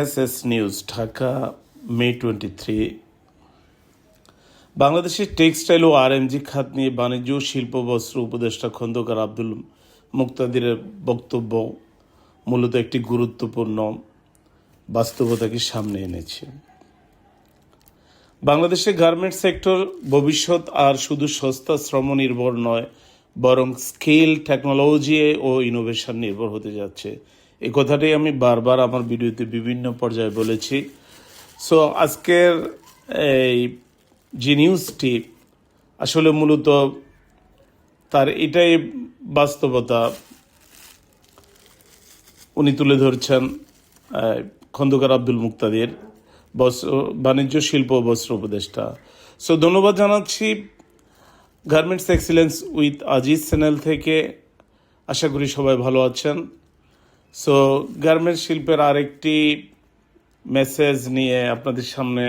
SS news Dhaka মে 23। বাংলাদেশের textile ও RMG খাত নিয়ে বাণিজ্য ও শিল্প বস্ত্র উপদেষ্টা খন্দকার আব্দুল মুক্তাদিরের বক্তব্য মূলত একটি গুরুত্বপূর্ণ বাস্তবতাকে সামনে এনেছে। বাংলাদেশের গার্মেন্টস সেক্টর ভবিষ্যৎ আর শুধু সস্তা শ্রম নির্ভর নয়, বরং স্কিল, টেকনোলজি ও ইনোভেশন নির্ভর হতে যাচ্ছে। এই কথাটাই আমি বারবার আমার ভিডিওতে বিভিন্ন পর্যায়ে বলেছি। সো আজকের এই যে নিউজটি আসলে মূলত তার এটাই বাস্তবতা উনি তুলে ধরছেন, খন্দকার আব্দুল মুক্তাদির, বাণিজ্য শিল্প ও বস্ত্র উপদেষ্টা। সো ধন্যবাদ জানাচ্ছি garments excellence with Aziz channel থেকে। আশা করি সবাই ভালো আছেন। সো গার্মেন্টস শিল্পের আরেকটি মেসেজ নিয়ে আপনাদের সামনে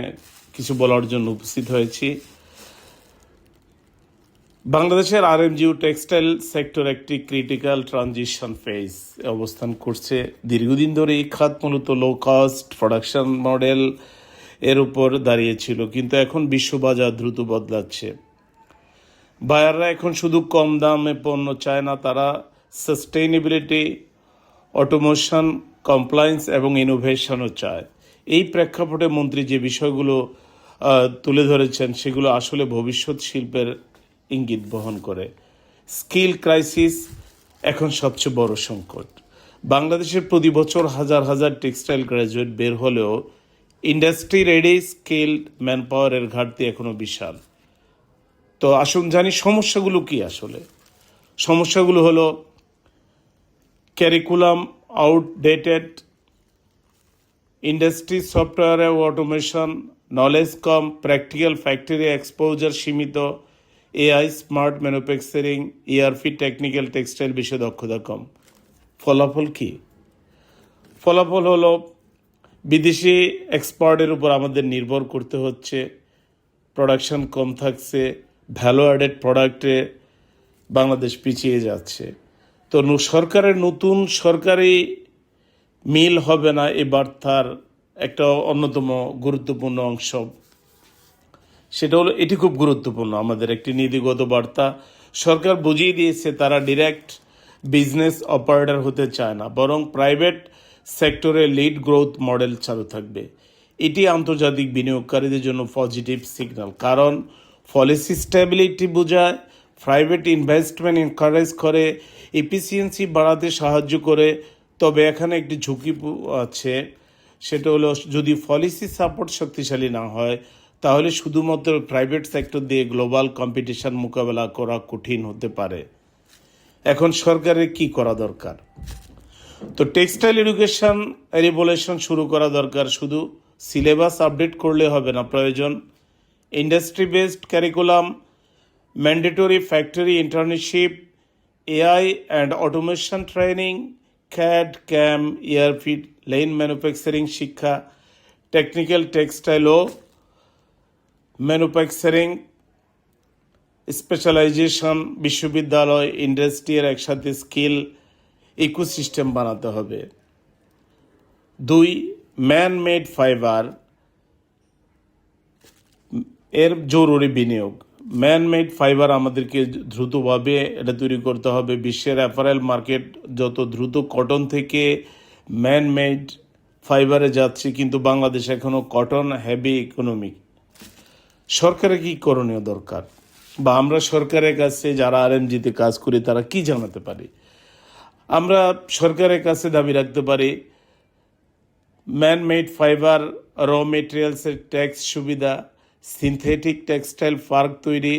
কিছু বলার জন্য উপস্থিত হয়েছি। বাংলাদেশের আরএমজি ও টেক্সটাইল সেক্টর একটি ক্রিটিক্যাল ট্রানজিশন ফেজ অবস্থান করছে। দীর্ঘদিন ধরে এই খাত মূলত লো কস্ট প্রোডাকশন মডেল এর উপর দাঁড়িয়েছিল, কিন্তু এখন বিশ্ববাজার দ্রুত বদলাচ্ছে। বায়াররা এখন শুধু কম দামে পণ্য চায় না, তারা সাস্টেইনেবিলিটি, অটোমেশন, কমপ্লায়েন্স এবং ইনোভেশনও চায়। এই প্রেক্ষাপটে মন্ত্রী যে বিষয়গুলো তুলে ধরেছেন সেগুলো আসলে ভবিষ্যৎ শিল্পের ইঙ্গিত বহন করে। স্কিল ক্রাইসিস এখন সবচেয়ে বড় সংকট। বাংলাদেশের প্রতি বছর হাজার হাজার টেক্সটাইল গ্র্যাজুয়েট বের হলেও ইন্ডাস্ট্রি রেডি স্কিলড ম্যান পাওয়ারের ঘাটতি এখনও বিশাল। তো আসুন জানি সমস্যাগুলো কি। আসলে সমস্যাগুলো হলো ক্যারিকুলাম আউটডেটেড, ইন্ডাস্ট্রি সফটওয়্যার ও অটোমেশন, নলেজ কম, প্র্যাকটিক্যাল ফ্যাক্টরি এক্সপোজার সীমিত, AI smart manufacturing, ERP, technical textile বিষয়ে দক্ষতা কম। ফলাফল কি? ফলাফল হলো বিদেশি এক্সপোর্টের উপর আমাদের নির্ভর করতে হচ্ছে, প্রোডাকশন কম থাকছে, ভ্যালু অ্যাডেড প্রোডাক্টে বাংলাদেশ পিছিয়ে যাচ্ছে। তো সরকারের নতুন সরকারি মিল হবে না এ বার্তার একটা অন্যতম গুরুত্বপূর্ণ অংশ। সেটা হলো, এটি খুব গুরুত্বপূর্ণ, আমাদের একটি নীতিগত বার্তা। সরকার বুঝিয়ে দিয়েছে তারা ডিরেক্ট বিজনেস অপারেটর হতে চায় না, বরং প্রাইভেট সেক্টরে লিড গ্রোথ মডেল চালু থাকবে। এটি আন্তর্জাতিক বিনিয়োগকারীদের জন্য পজিটিভ সিগন্যাল, কারণ পলিসি স্টেবিলিটি বোঝায়, প্রাইভেট ইনভেস্টমেন্ট এনকারেজ করে, এফিসিয়েন্সি বাড়াতে সাহায্য করে। তবে এখানে একটি ঝুঁকি আছে, সেটা হলো যদি পলিসি সাপোর্ট শক্তিশালী না হয় তাহলে শুধুমাত্র প্রাইভেট সেক্টর দিয়ে গ্লোবাল কম্পিটিশন মোকাবেলা করা কঠিন হতে পারে। এখন সরকারের কি করা দরকার? তো টেক্সটাইল এডুকেশন রেভলিউশন শুরু করা দরকার। শুধু সিলেবাস আপডেট করলে হবে না, প্রয়োজন industry based curriculum, mandatory factory internship, AI and automation training, CAD, CAM, ERP, lean manufacturing শিক্ষা, টেকনিক্যাল টেক্সটাইল ও ম্যানুফ্যাকচারিং স্পেশালাইজেশন, বিশ্ববিদ্যালয়, ইন্ডাস্ট্রির একসাথে স্কিল ইকোসিস্টেম বানাতে হবে। 2, ম্যান মেড ফাইবার এর জরুরি বিনিয়োগ। ম্যান মেড ফাইবার আমাদেরকে দ্রুতভাবে এটা তৈরি করতে হবে। বিশ্বের অ্যাপারেল মার্কেট যত দ্রুত কটন থেকে ম্যান মেড ফাইবারে যাচ্ছে, কিন্তু বাংলাদেশ এখনও কটন হেভি ইকোনমি। সরকারের কি করণীয় দরকার, বা আমরা সরকারের কাছে যারা আরএমজিতে কাজ করি তারা কি জানাতে পারি? আমরা সরকারের কাছে দাবি রাখতে পারি ম্যান মেড ফাইবার, র মেটেরিয়ালসের ট্যাক্স সুবিধা, সিনথেটিক টেক্সটাইল পার্ক তৈরি,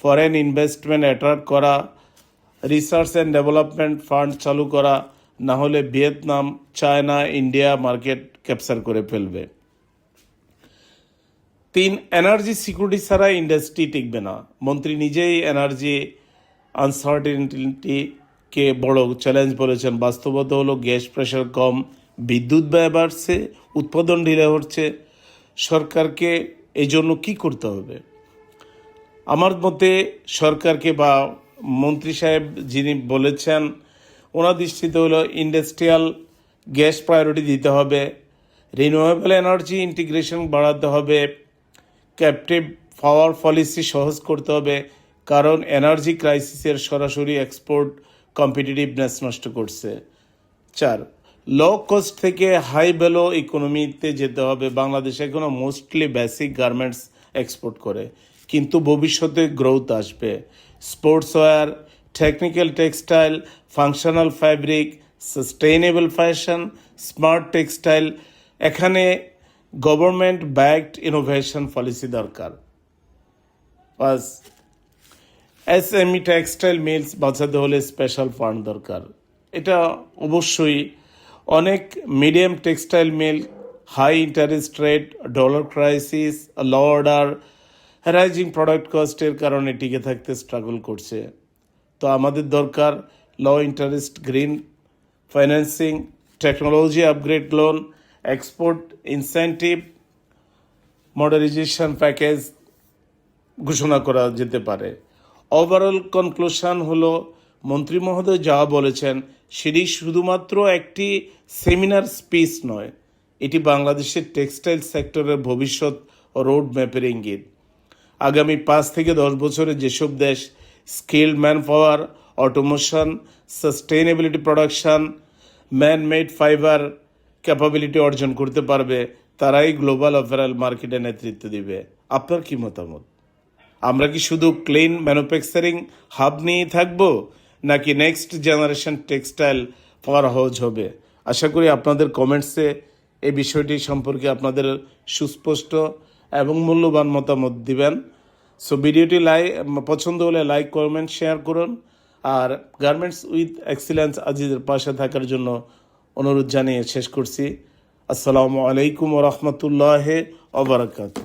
ফরেন ইনভেস্টমেন্ট অ্যাট্রাক্ট করা, রিসার্চ অ্যান্ড ডেভেলপমেন্ট ফান্ড চালু করা, না হলে Vietnam, China, India market capture করে ফেলবে। 3, এনার্জি সিকিউরিটি ছাড়া ইন্ডাস্ট্রি টিকবে না। মন্ত্রী নিজেই এনার্জি আনসার্টেনিটিকে বড় চ্যালেঞ্জ বলেছেন। বাস্তবতা হলো গ্যাস প্রেশার কম, বিদ্যুৎ ব্যয় বাড়ছে, উৎপাদন ঢিলে হচ্ছে। সরকারকে এই জন্য কী করতে হবে? আমার মতে সরকারকে বা মন্ত্রী সাহেব যিনি বলেছেন ওনার দৃষ্টিতে হলো ইন্ডাস্ট্রিয়াল গ্যাস প্রায়োরিটি দিতে হবে, রিনিউয়েবল এনার্জি ইন্টিগ্রেশন বাড়াতে হবে, ক্যাপটিভ পাওয়ার পলিসি সহজ করতে হবে, কারণ এনার্জি ক্রাইসিসের সরাসরি এক্সপোর্ট কম্পিটিটিভনেস নষ্ট করছে। 4, লো কস্ট থেকে হাই ভ্যালু ইকোনমিতে যেতে হবে। বাংলাদেশ এখনো মোস্টলি বেসিক গার্মেন্টস এক্সপোর্ট করে, কিন্তু ভবিষ্যতে গ্রোথ আসবে। Sportswear, technical textile, functional fabric, sustainable fashion, smart textile, এখানে গভর্নমেন্ট ব্যাকড ইনোভেশন পলিসি দরকার। 5, এসএমই টেক্সটাইল মিলস বাঁচাতে হলে স্পেশাল ফান্ড দরকার। এটা অবশ্যই অনেক medium textile mill high interest rate, dollar crisis, law order, rising product কস্টের কারণে টিকে থাকতে স্ট্রাগল করছে। তো আমাদের দরকার low interest green financing, technology upgrade loan, export incentive, modernisation package ঘোষণা করা যেতে পারে। ওভারঅল কনক্লুশন হলো, মন্ত্রী মহোদয় যা বলেছেন সেটি শুধুমাত্র একটি সেমিনার স্পিচ নয়, এটি বাংলাদেশের টেক্সটাইল সেক্টরের ভবিষ্যৎ রোড ম্যাপের ইঙ্গিত। আগামী 5 থেকে 10 বছরে যেসব দেশ skilled man power, automation, sustainability production, man made fibre capability অর্জন করতে পারবে, তারাই গ্লোবাল অ্যাপারেল মার্কেটে নেতৃত্ব দিবে। আপনার কি মতামত? আমরা কি শুধু ক্লিন ম্যানুফ্যাকচারিং হাব নিয়েই থাকবো, নাকি next generation textile power house হবে? আশা করি আপনাদের কমেন্টসে এই বিষয়টি সম্পর্কে আপনাদের সুস্পষ্ট এবং মূল্যবান মতামত দিবেন। সো ভিডিওটি পছন্দ হলে লাইক, কমেন্ট, শেয়ার করুন। আর গার্মেন্টস উইথ এক্সিলেন্স আজিজের পাশে থাকার জন্য অনুরোধ জানিয়ে শেষ করছি। আসসালামু আলাইকুম ওয়া রাহমাতুল্লাহি ওয়া বারাকাতুহু।